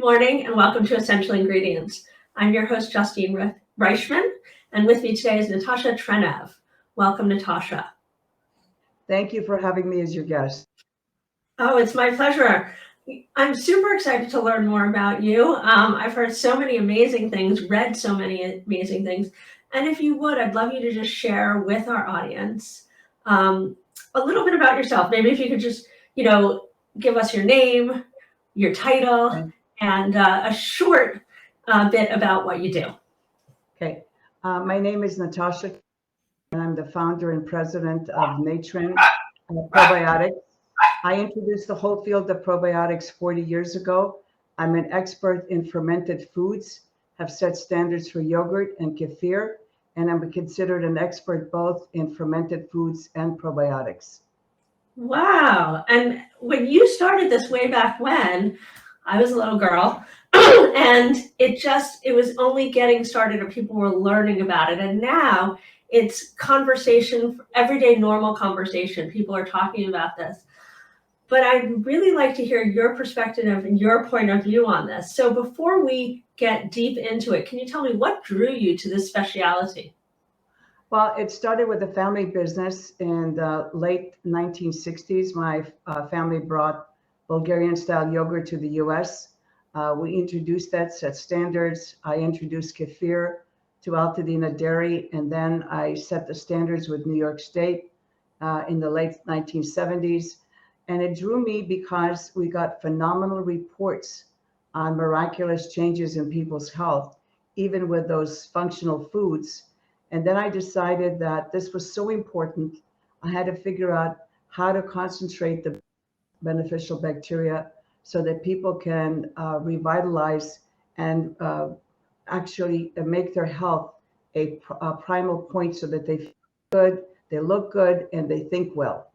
morning and welcome to Essential Ingredients. I'm your host, Justine Reichman, and with me today is Natasha Trenev. Welcome, Natasha. Thank you for having me as your guest. Oh, it's my pleasure. I'm super excited to learn more about you. I've heard so many amazing things, read so many amazing things, and if you would, I'd love you to just share with our audience a little bit about yourself. Maybe if you could just, give us your name, your title, Okay. and a short bit about what you do. Okay. My name is Natasha, and I'm the founder and president of Natren Probiotics. I introduced the whole field of probiotics 40 years ago. I'm an expert in fermented foods, have set standards for yogurt and kefir, and I'm considered an expert both in fermented foods and probiotics. Wow. And when you started this way back when, I was a little girl, and it was only getting started and people were learning about it. And now it's conversation, everyday normal conversation. People are talking about this. But I'd really like to hear your perspective and your point of view on this. So before we get deep into it, can you tell me what drew you to this specialty? Well, it started with a family business in the late 1960s. My family brought Bulgarian-style yogurt to the U.S. We introduced that, set standards. I introduced kefir to Altadena Dairy, and then I set the standards with New York State in the late 1970s. And it drew me because we got phenomenal reports on miraculous changes in people's health, even with those functional foods. And then I decided that this was so important, I had to figure out how to concentrate the beneficial bacteria so that people can revitalize and actually make their health a primal point so that they feel good, they look good, and they think well.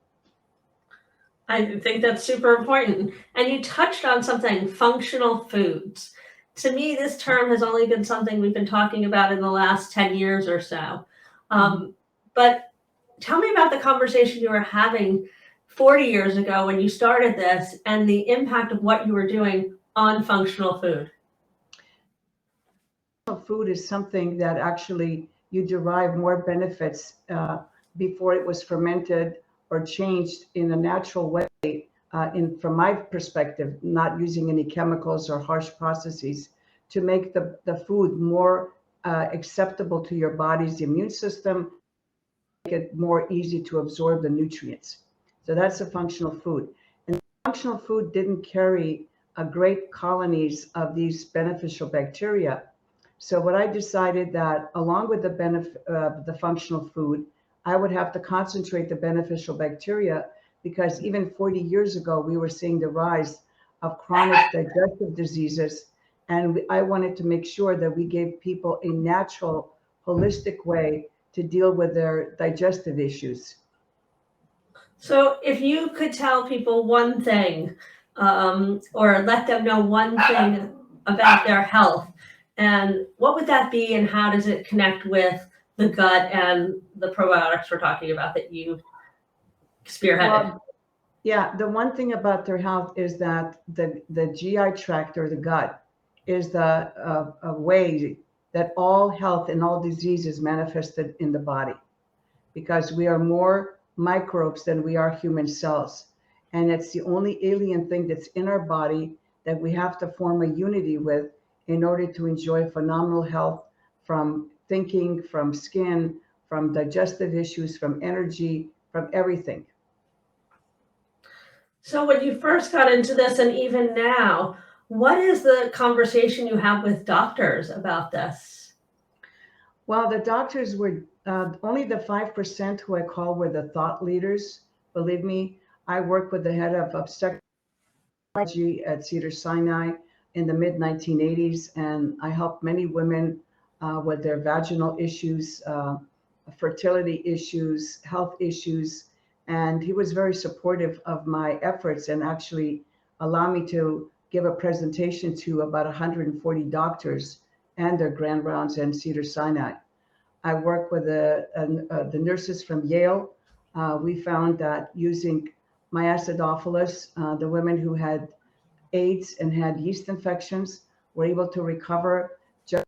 I think that's super important. And you touched on something, functional foods. To me, this term has only been something we've been talking about in the last 10 years or so. But tell me about the conversation you were having 40 years ago when you started this and the impact of what you were doing on functional food. Food is something that actually you derive more benefits before it was fermented or changed in a natural way. From my perspective, not using any chemicals or harsh processes to make the food more acceptable to your body's immune system, make it more easy to absorb the nutrients. So that's a functional food. And functional food didn't carry great colonies of these beneficial bacteria. So what I decided that along with the functional food, I would have to concentrate the beneficial bacteria, because even 40 years ago, we were seeing the rise of chronic digestive diseases. And I wanted to make sure that we gave people a natural, holistic way to deal with their digestive issues. So if you could tell people one thing or let them know one thing about their health, and what would that be and how does it connect with the gut and the probiotics we're talking about that you spearheaded? Well, yeah, the one thing about their health is that the GI tract, or the gut, is the a way that all health and all disease is manifested in the body, because we are more microbes than we are human cells. And it's the only alien thing that's in our body that we have to form a unity with in order to enjoy phenomenal health, from thinking, from skin, from digestive issues, from energy, from everything. So when you first got into this and even now, what is the conversation you have with doctors about this? Well, the doctors were only the 5% who I call were the thought leaders. Believe me, I worked with the head of obstetrics at Cedars-Sinai in the mid 1980s, and I helped many women with their vaginal issues, fertility issues, health issues. And he was very supportive of my efforts and actually allowed me to give a presentation to about 140 doctors and their grand rounds in Cedars-Sinai. I work with the nurses from Yale. We found that using my acidophilus, the women who had AIDS and had yeast infections were able to recover just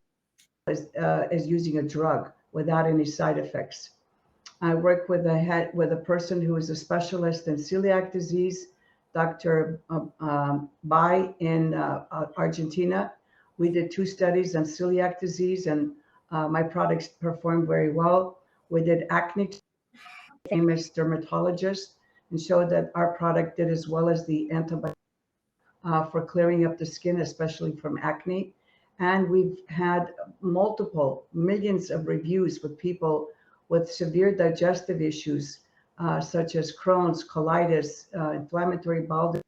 as using a drug without any side effects. I work with a person who is a specialist in celiac disease, Dr. Bai in Argentina. We did 2 studies on celiac disease, and my products performed very well. We did acne, famous dermatologist, and showed that our product did as well as the antibiotic for clearing up the skin, especially from acne. And we've had multiple millions of reviews with people with severe digestive issues, such as Crohn's, colitis, inflammatory bowel disease,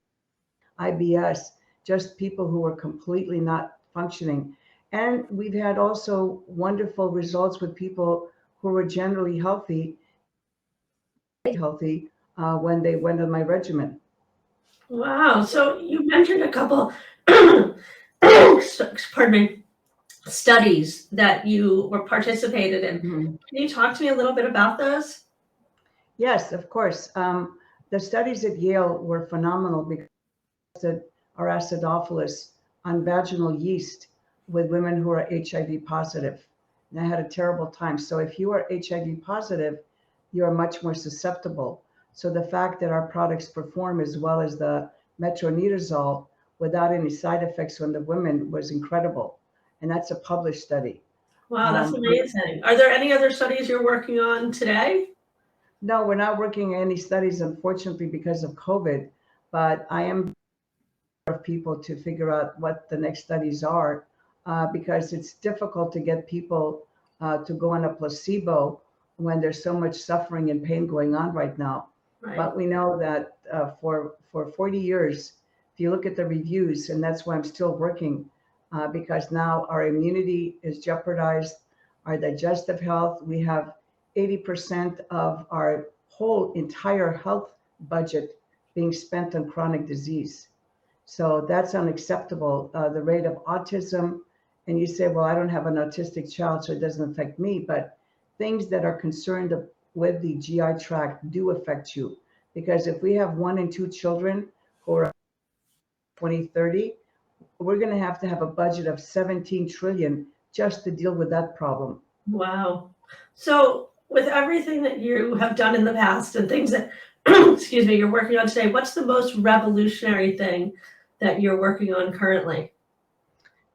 IBS, just people who were completely not functioning. And we've had also wonderful results with people who were generally healthy when they went on my regimen. Wow. So you mentioned a couple, pardon me, studies that you were participated in. Mhm. Can you talk to me a little bit about those? Yes, of course. The studies at Yale were phenomenal because are acidophilus on vaginal yeast with women who are HIV positive. And I had a terrible time. So if you are HIV positive, you are much more susceptible. So the fact that our products perform as well as the metronidazole without any side effects on the women was incredible. And that's a published study. Wow, that's amazing. Are there any other studies you're working on today? No, we're not working on any studies, unfortunately, because of COVID, but I am of people to figure out what the next studies are, because it's difficult to get people to go on a placebo when there's so much suffering and pain going on right now. Right. But we know that for 40 years, if you look at the reviews, and that's why I'm still working, because now our immunity is jeopardized, our digestive health, we have 80% of our whole entire health budget being spent on chronic disease. So that's unacceptable. The rate of autism, and you say, well, I don't have an autistic child, so it doesn't affect me. But things that are concerned with the GI tract do affect you. Because if we have 1 in 2 children who are 2030, we're going to have a budget of 17 trillion just to deal with that problem. Wow. So with everything that you have done in the past and things that, excuse me, you're working on today, what's the most revolutionary thing that you're working on currently?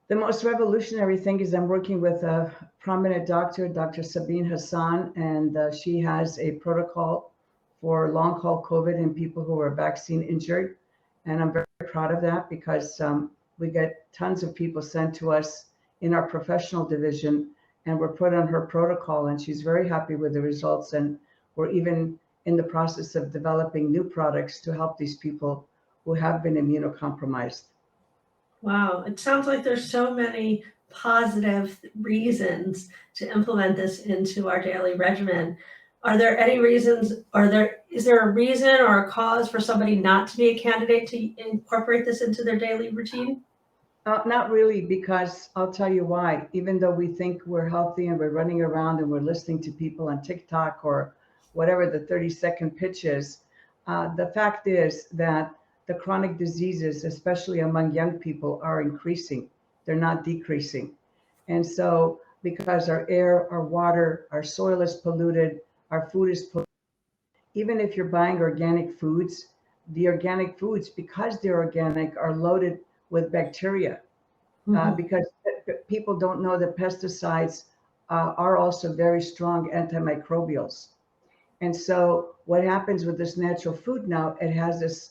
The most revolutionary thing is I'm working with a prominent doctor, Dr. Sabine Hassan, and she has a protocol for long haul COVID in people who are vaccine injured. And I'm very proud of that because we get tons of people sent to us in our professional division, and we're put on her protocol, and she's very happy with the results. And we're even in the process of developing new products to help these people who have been immunocompromised. Wow, it sounds like there's so many positive reasons to implement this into our daily regimen. Are there any reasons, is there a reason or a cause for somebody not to be a candidate to incorporate this into their daily routine? Not really, because I'll tell you why. Even though we think we're healthy and we're running around and we're listening to people on TikTok or whatever the 30-second pitch is, the fact is that the chronic diseases, especially among young people, are increasing. They're not decreasing. And so because our air, our water, our soil is polluted, our food is polluted, even if you're buying organic foods, the organic foods, because they're organic, are loaded with bacteria. Because people don't know that pesticides are also very strong antimicrobials. And so what happens with this natural food now, it has this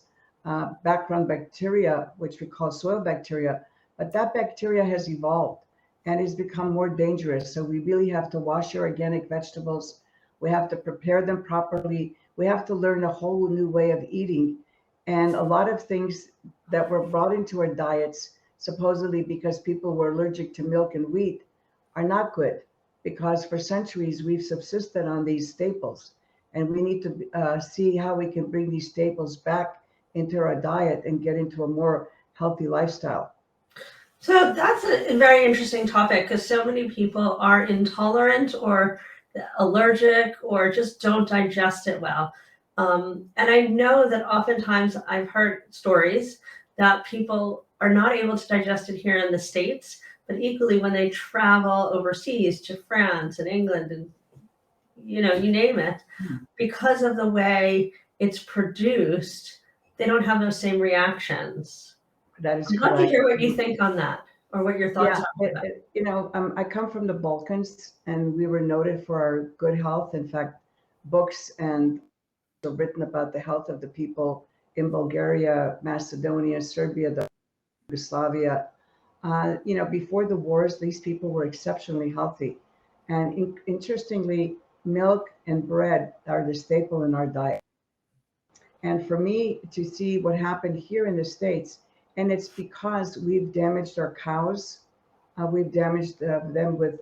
background bacteria, which we call soil bacteria, but that bacteria has evolved and has become more dangerous. So we really have to wash our organic vegetables. We have to prepare them properly. We have to learn a whole new way of eating. And a lot of things that were brought into our diets, supposedly because people were allergic to milk and wheat, are not good, because for centuries we've subsisted on these staples. And we need to see how we can bring these staples back into our diet and get into a more healthy lifestyle. So that's a very interesting topic because so many people are intolerant or allergic or just don't digest it well. And I know that oftentimes I've heard stories that people are not able to digest it here in the States, but equally when they travel overseas to France and England and, you know, you name it, because of the way it's produced, they don't have those same reactions. That is I'd love to correct. hear what you think on that, or what your thoughts Yeah, are on that. you know, I come from the Balkans, and we were noted for our good health. In fact, books and are written about the health of the people in Bulgaria, Macedonia, Serbia, Yugoslavia. You know, before the wars, these people were exceptionally healthy. And interestingly, milk and bread are the staple in our diet. And for me to see what happened here in the States, and it's because we've damaged our cows, we've damaged them with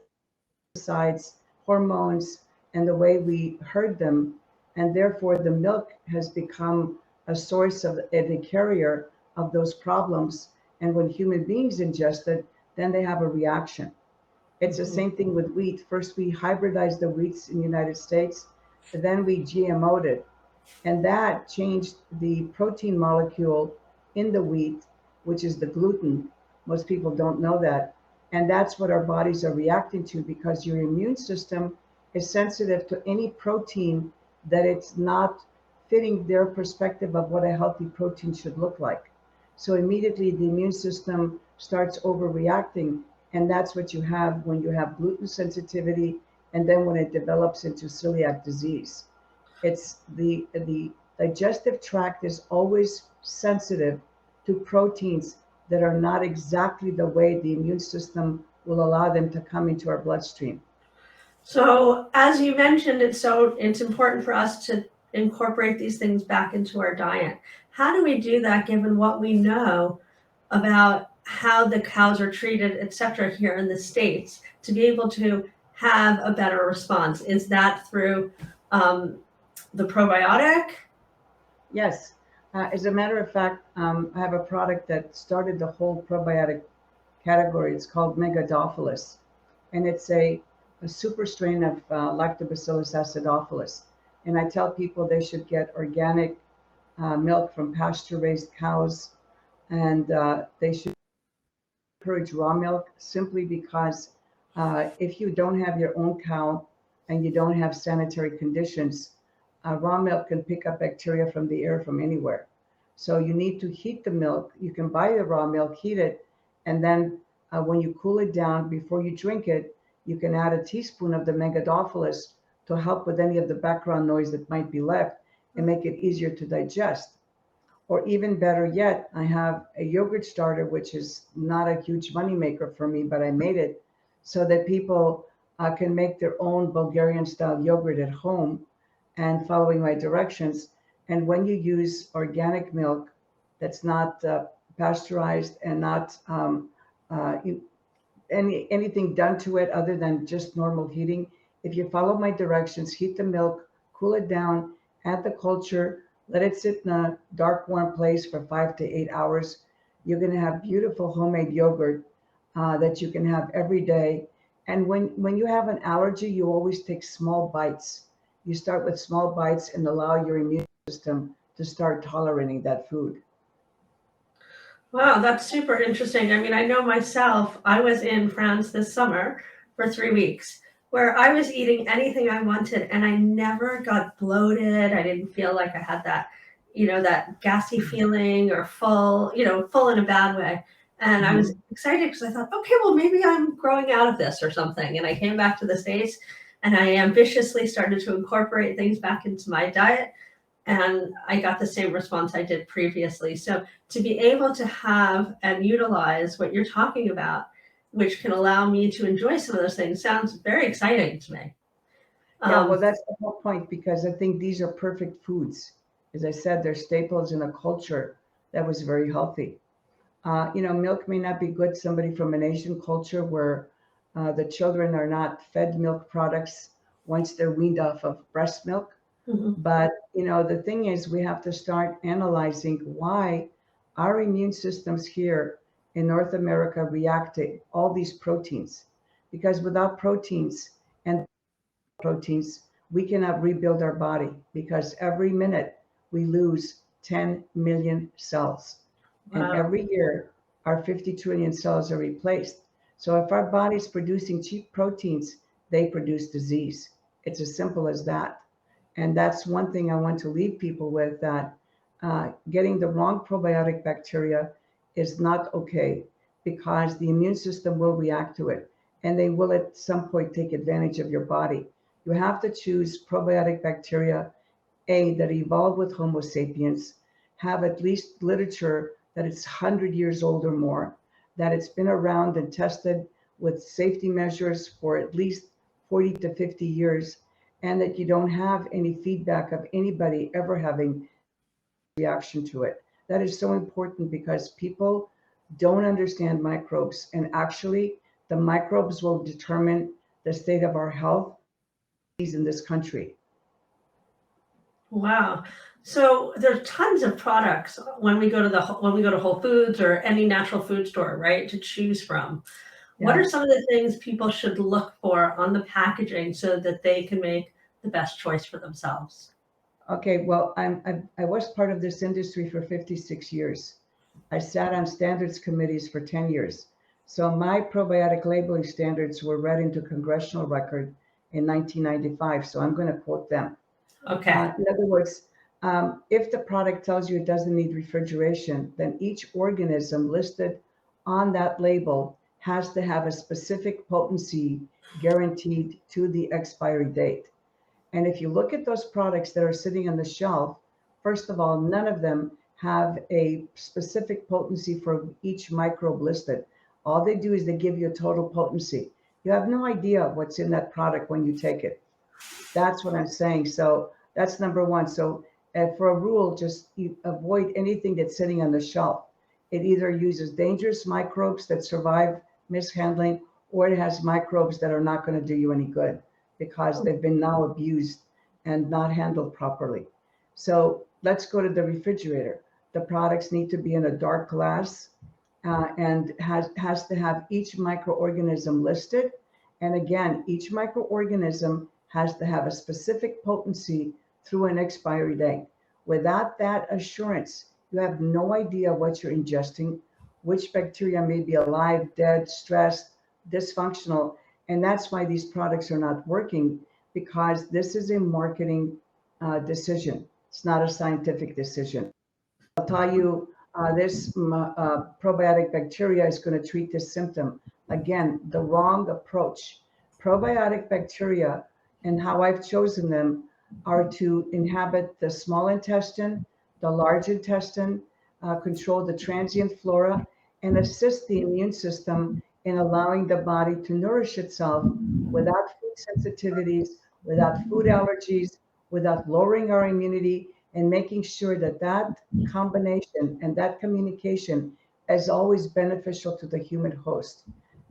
pesticides, hormones, and the way we herd them. And therefore, the milk has become a source of and a carrier of those problems. And when human beings ingest it, then they have a reaction. It's the same thing with wheat. First, we hybridized the wheats in the United States, then we GMO'd it. And that changed the protein molecule in the wheat, which is the gluten. Most people don't know that. And that's what our bodies are reacting to, because your immune system is sensitive to any protein that it's not fitting their perspective of what a healthy protein should look like. So immediately the immune system starts overreacting. And that's what you have when you have gluten sensitivity, and then when it develops into celiac disease. It's the digestive tract is always sensitive to proteins that are not exactly the way the immune system will allow them to come into our bloodstream. So, as you mentioned, it's important for us to incorporate these things back into our diet. How do we do that, given what we know about how the cows are treated, et cetera, here in the States, to be able to have a better response? Is that through the probiotic? Yes. As a matter of fact, I have a product that started the whole probiotic category. It's called Megadophilus, and it's a super strain of Lactobacillus acidophilus. And I tell people they should get organic milk from pasture-raised cows, and they should encourage raw milk, simply because if you don't have your own cow and you don't have sanitary conditions, raw milk can pick up bacteria from the air from anywhere. So you need to heat the milk. You can buy the raw milk, heat it, and then when you cool it down before you drink it, you can add a teaspoon of the Megadophilus to help with any of the background noise that might be left and make it easier to digest. Or even better yet, I have a yogurt starter, which is not a huge money maker for me, but I made it so that people can make their own Bulgarian style yogurt at home and following my directions. And when you use organic milk that's not pasteurized and not anything done to it other than just normal heating, if you follow my directions, heat the milk, cool it down, add the culture, let it sit in a dark, warm place for 5 to 8 hours. You're going to have beautiful homemade yogurt that you can have every day. And when you have an allergy, you always take small bites. You start with small bites and allow your immune system to start tolerating that food. Wow, that's super interesting. I mean, I know myself, I was in France this summer for 3 weeks where I was eating anything I wanted and I never got bloated. I didn't feel like I had that, you know, that gassy feeling or full, you know, full in a bad way. And I was Mhm. excited because I thought, okay, well, maybe I'm growing out of this or something. And I came back to the States and I ambitiously started to incorporate things back into my diet. And I got the same response I did previously. So to be able to have and utilize what you're talking about, which can allow me to enjoy some of those things, sounds very exciting to me. Yeah, well, Um, that's the whole point, because I think these are perfect foods. As I said, they're staples in a culture that was very healthy. You know, milk may not be good somebody from an Asian culture where the children are not fed milk products once they're weaned off of breast milk. mhm. But, you know, the thing is, we have to start analyzing why our immune systems here in North America react to all these proteins. Because without proteins and proteins, we cannot rebuild our body, because every minute we lose 10 million cells. And Wow. every year, our 50 trillion cells are replaced. So if our body's producing cheap proteins, they produce disease. It's as simple as that. And that's one thing I want to leave people with, that getting the wrong probiotic bacteria is not okay, because the immune system will react to it and they will at some point take advantage of your body. You have to choose probiotic bacteria, A, that evolved with Homo sapiens, have at least literature that it's 100 years old or more, that it's been around and tested with safety measures for at least 40 to 50 years, and that you don't have any feedback of anybody ever having reaction to it. That is so important, because people don't understand microbes, and actually the microbes will determine the state of our health in this country. Wow. So there's tons of products when we go to Whole Foods or any natural food store, right, to choose from. What Yeah. are some of the things people should look for on the packaging so that they can make the best choice for themselves? Okay, well, I was part of this industry for 56 years. I sat on standards committees for 10 years. So my probiotic labeling standards were read into congressional record in 1995. So I'm going to quote them. Okay. In other words, if the product tells you it doesn't need refrigeration, then each organism listed on that label has to have a specific potency guaranteed to the expiry date. And if you look at those products that are sitting on the shelf, first of all, none of them have a specific potency for each microbe listed. All they do is they give you a total potency. You have no idea what's in that product when you take it. That's what I'm saying. So that's number one. So for a rule, just you avoid anything that's sitting on the shelf. It either uses dangerous microbes that survive mishandling, or it has microbes that are not going to do you any good because they've been now abused and not handled properly. So let's go to the refrigerator. The products need to be in a dark glass, and has to have each microorganism listed. And again, each microorganism has to have a specific potency through an expiry date. Without that assurance, you have no idea what you're ingesting, which bacteria may be alive, dead, stressed, dysfunctional. And that's why these products are not working, because this is a marketing decision. It's not a scientific decision. I'll tell you, this probiotic bacteria is going to treat this symptom. Again, the wrong approach. Probiotic bacteria, and how I've chosen them, are to inhabit the small intestine, the large intestine, control the transient flora, and assist the immune system in allowing the body to nourish itself without food sensitivities, without food allergies, without lowering our immunity, and making sure that that combination and that communication is always beneficial to the human host.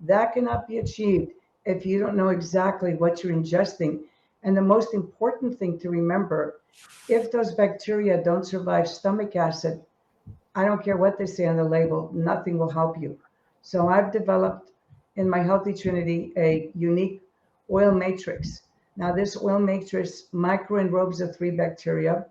That cannot be achieved if you don't know exactly what you're ingesting. And the most important thing to remember, if those bacteria don't survive stomach acid, I don't care what they say on the label, nothing will help you. So I've developed in my Healthy Trinity a unique oil matrix. Now, this oil matrix micro-enrobes the 3 bacteria.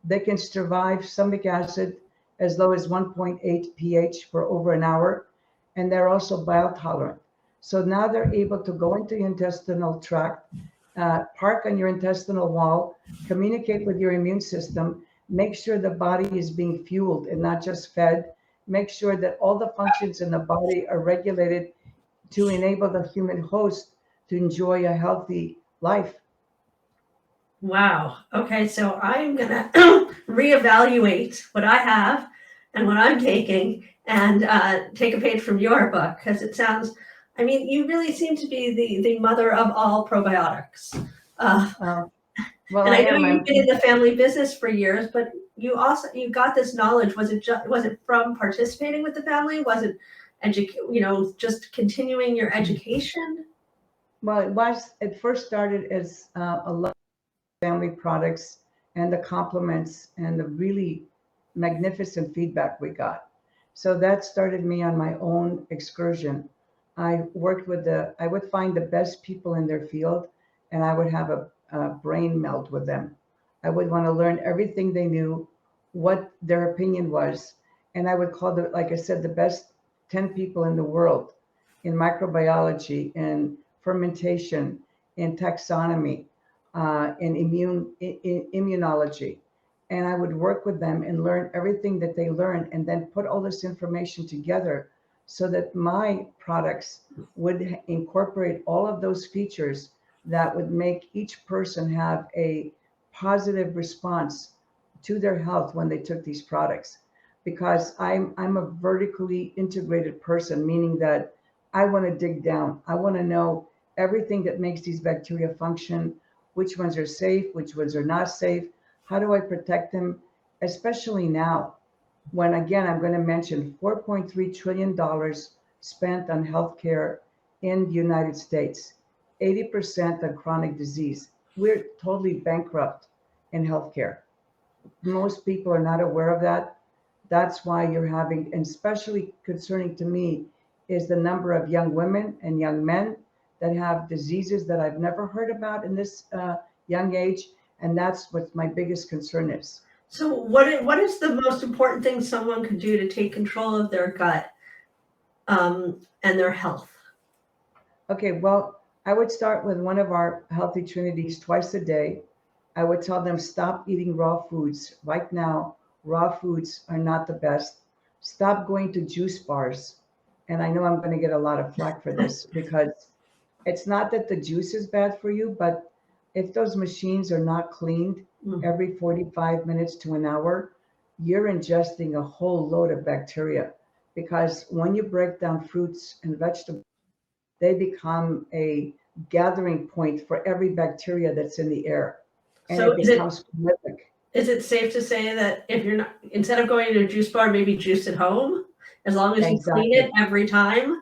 They can survive stomach acid as low as 1.8 pH for over an hour, and they're also bile tolerant. So now they're able to go into your intestinal tract, park on your intestinal wall, communicate with your immune system, make sure the body is being fueled and not just fed, make sure that all the functions in the body are regulated to enable the human host to enjoy a healthy life. Wow. Okay, so I'm gonna reevaluate what I have and what I'm taking, and take a page from your book, because it sounds. I mean, you really seem to be the mother of all probiotics. Uh, Uh, well, and I I know am. you've been in the family business for years, but you got this knowledge. Was it from participating with the family? Was it just continuing your education? Well, it was. It first started as a lot of family products and the compliments and the really magnificent feedback we got. So that started me on my own excursion. I worked with I would find the best people in their field, and I would have a brain melt with them. I would want to learn everything they knew, what their opinion was, And I would call the, like I said, the best 10 people in the world in microbiology, in fermentation, in taxonomy, in immunology. And I would work with them and learn everything that they learned and then put all this information together so that my products would incorporate all of those features that would make each person have a positive response to their health when they took these products. Because I'm a vertically integrated person, meaning that I want to dig down. I want to know everything that makes these bacteria function, which ones are safe, which ones are not safe. How do I protect them? Especially now, when again, I'm going to mention $4.3 trillion spent on healthcare in the United States, 80% on chronic disease. We're totally bankrupt in healthcare. Most people are not aware of that. That's why you're having, and especially concerning to me, is the number of young women and young men that have diseases that I've never heard about in this young age. And that's what my biggest concern is. So what is the most important thing someone could do to take control of their gut and their health? Okay, well, I would start with one of our healthy trinities twice a day. I would tell them stop eating raw foods. Right now, raw foods are not the best. Stop going to juice bars. And I know I'm going to get a lot of flack for this because it's not that the juice is bad for you, but if those machines are not cleaned every 45 minutes to an hour, you're ingesting a whole load of bacteria. Because when you break down fruits and vegetables, they become a gathering point for every bacteria that's in the air. And So it becomes prolific. Is it safe to say that if you're not, instead of going to a juice bar, maybe juice at home, as long as you clean it every time?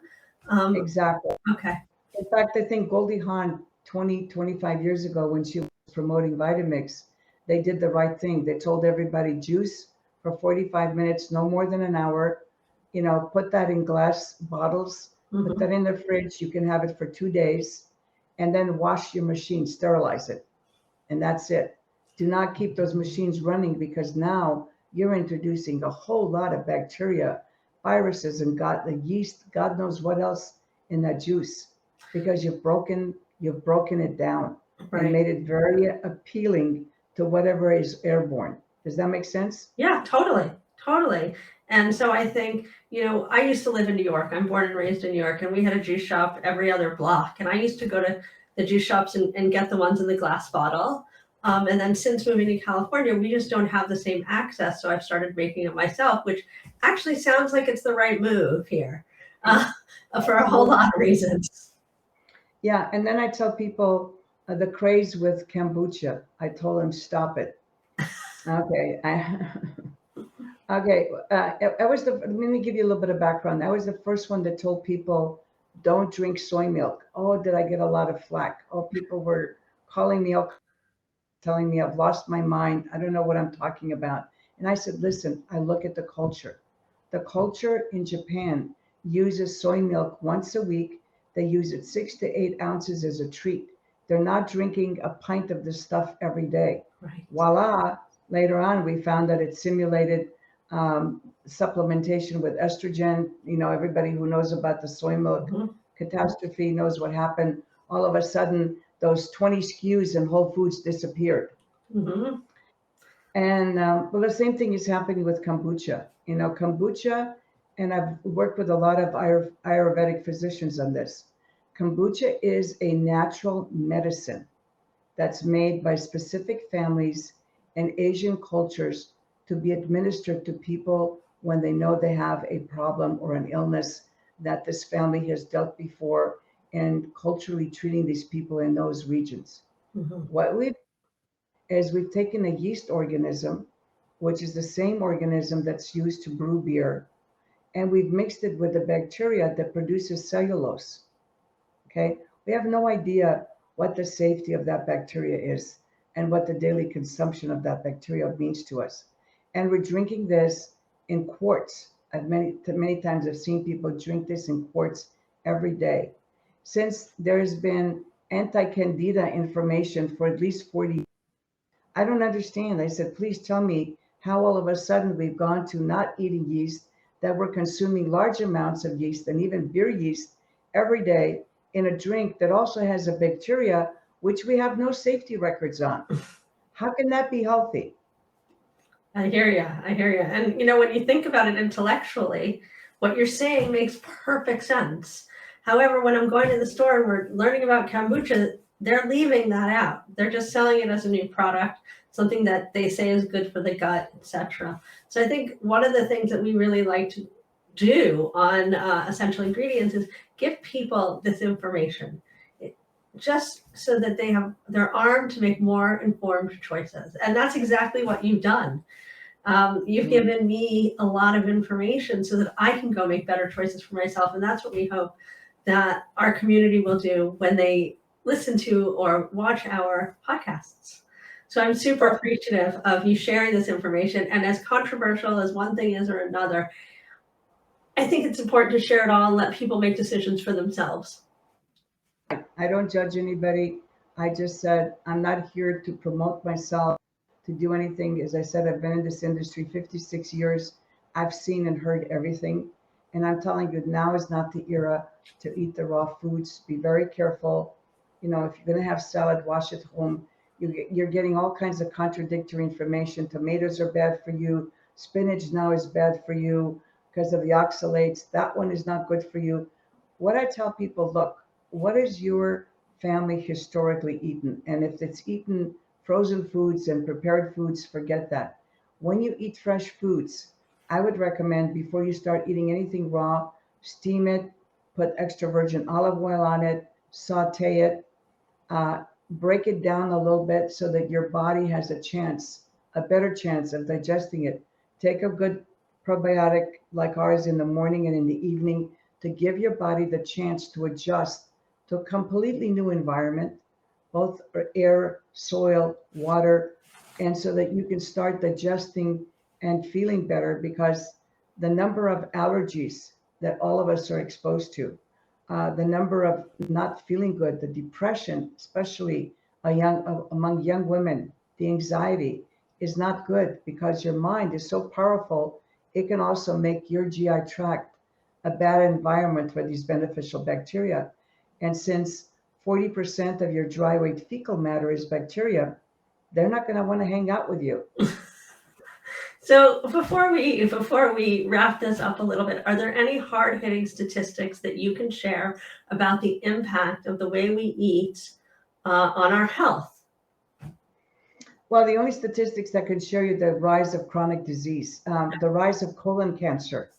Exactly. Okay. In fact, I think Goldie Hawn 25 years ago, when she was promoting Vitamix, they did the right thing. They told everybody juice for 45 minutes, no more than an hour. You know, put that in glass bottles, put that in the fridge. You can have it for 2 days, and then wash your machine, sterilize it, and that's it. Do not keep those machines running because now you're introducing a whole lot of bacteria, viruses, and the yeast, God knows what else in that juice, because you've broken it down and made it very appealing to whatever is airborne. Does that make sense? Yeah, totally. And so I think, I used to live in New York. I'm born and raised in New York, and we had a juice shop every other block. And I used to go to the juice shops and get the ones in the glass bottle. And then since moving to California, we just don't have the same access. So I've started making it myself, which actually sounds like it's the right move here for a whole lot of reasons. Yeah. And then I tell people the craze with kombucha. I told them, stop it. Okay. Okay. Let me give you a little bit of background. I was the first one that told people, don't drink soy milk. Oh, did I get a lot of flack? Oh, people were calling me up, telling me I've lost my mind. I don't know what I'm talking about. And I said, listen, I look at the culture. The culture in Japan uses soy milk once a week. They use it 6 to 8 ounces as a treat. They're not drinking a pint of this stuff every day. Right. Voila. Later on, we found that it simulated supplementation with estrogen. Everybody who knows about the soy milk catastrophe knows what happened. All of a sudden, those 20 SKUs in Whole Foods disappeared. And well, the same thing is happening with kombucha. Kombucha, and I've worked with a lot of Ayurvedic physicians on this. Kombucha is a natural medicine that's made by specific families and Asian cultures to be administered to people when they know they have a problem or an illness that this family has dealt before, and culturally treating these people in those regions. What we've taken a yeast organism, which is the same organism that's used to brew beer, and we've mixed it with the bacteria that produces cellulose. Okay, we have no idea what the safety of that bacteria is and what the daily consumption of that bacteria means to us. And we're drinking this in quarts. Many times I've seen people drink this in quarts every day. Since there's been anti-candida information for at least 40 years, I don't understand. I said, please tell me how all of a sudden we've gone to not eating yeast, that we're consuming large amounts of yeast and even beer yeast every day in a drink that also has a bacteria which we have no safety records on. How can that be healthy? I hear you. I hear you. And when you think about it intellectually, what you're saying makes perfect sense. However, when I'm going to the store and we're learning about kombucha, they're leaving that out. They're just selling it as a new product, something that they say is good for the gut, etc. So I think one of the things that we really like to do on essential ingredients is give people this information, just so that they're armed to make more informed choices. And that's exactly what you've done. You've given me a lot of information so that I can go make better choices for myself. And that's what we hope that our community will do when they listen to or watch our podcasts. So I'm super appreciative of you sharing this information. And as controversial as one thing is or another, I think it's important to share it all and let people make decisions for themselves. I don't judge anybody. I just said, I'm not here to promote myself, to do anything. As I said, I've been in this industry 56 years. I've seen and heard everything. And I'm telling you, now is not the era to eat the raw foods. Be very careful. If you're going to have salad, wash it home. You're getting all kinds of contradictory information. Tomatoes are bad for you. Spinach now is bad for you because of the oxalates. That one is not good for you. What I tell people, look, what is your family historically eaten? And if it's eaten frozen foods and prepared foods, forget that. When you eat fresh foods, I would recommend before you start eating anything raw, steam it, put extra virgin olive oil on it, saute it, break it down a little bit so that your body has a better chance of digesting it. Take a good probiotic like ours in the morning and in the evening to give your body the chance to adjust to a completely new environment, both air, soil, water, and so that you can start digesting and feeling better, because the number of allergies that all of us are exposed to, the number of not feeling good, the depression, especially among young women, the anxiety is not good because your mind is so powerful. It can also make your GI tract a bad environment for these beneficial bacteria. And since 40% of your dry weight fecal matter is bacteria, they're not going to want to hang out with you. So before we wrap this up a little bit, are there any hard-hitting statistics that you can share about the impact of the way we eat on our health? Well, the only statistics that can show you the rise of chronic disease, the rise of colon cancer.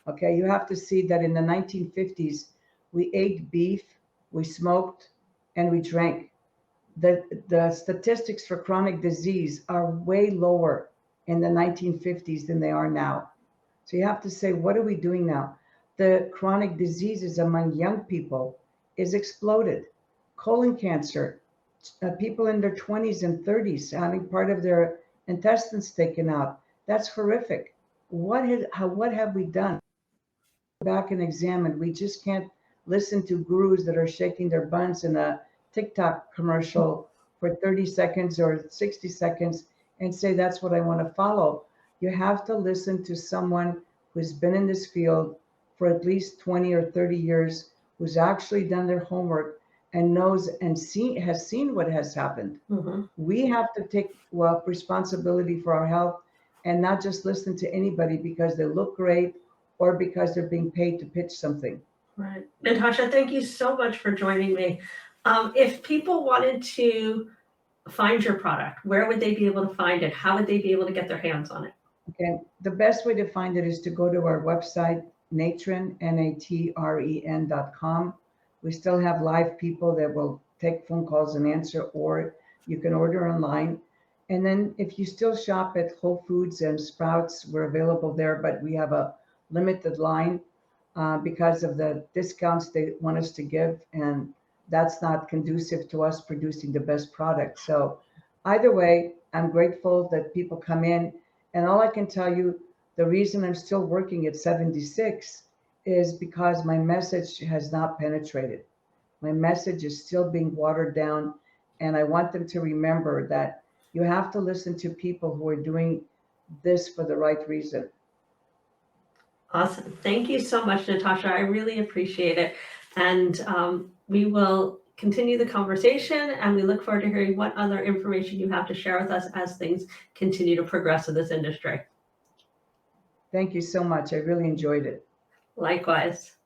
Okay, you have to see that in the 1950s, we ate beef, we smoked, and we drank. The statistics for chronic disease are way lower in the 1950s than they are now. So you have to say, what are we doing now? The chronic diseases among young people is exploded. Colon cancer, people in their 20s and 30s having part of their intestines taken out. That's horrific. What have we done? Back and examine. We just can't listen to gurus that are shaking their buns in a TikTok commercial for 30 seconds or 60 seconds and say, that's what I want to follow. You have to listen to someone who's been in this field for at least 20 or 30 years, who's actually done their homework and knows and has seen what has happened. Mm-hmm. We have to take responsibility for our health and not just listen to anybody because they look great or because they're being paid to pitch something. Right. Natasha, thank you so much for joining me. If people wanted to find your product, where would they be able to find it? How would they be able to get their hands on it? Okay. The best way to find it is to go to our website, Natren, Natren.com. We still have live people that will take phone calls and answer, or you can order online. And then if you still shop at Whole Foods and Sprouts, we're available there, but we have a limited line because of the discounts they want us to give. And that's not conducive to us producing the best product. So either way, I'm grateful that people come in. And all I can tell you, the reason I'm still working at 76 is because my message has not penetrated. My message is still being watered down. And I want them to remember that you have to listen to people who are doing this for the right reason. Awesome. Thank you so much, Natasha. I really appreciate it. And we will continue the conversation, and we look forward to hearing what other information you have to share with us as things continue to progress in this industry. Thank you so much. I really enjoyed it. Likewise.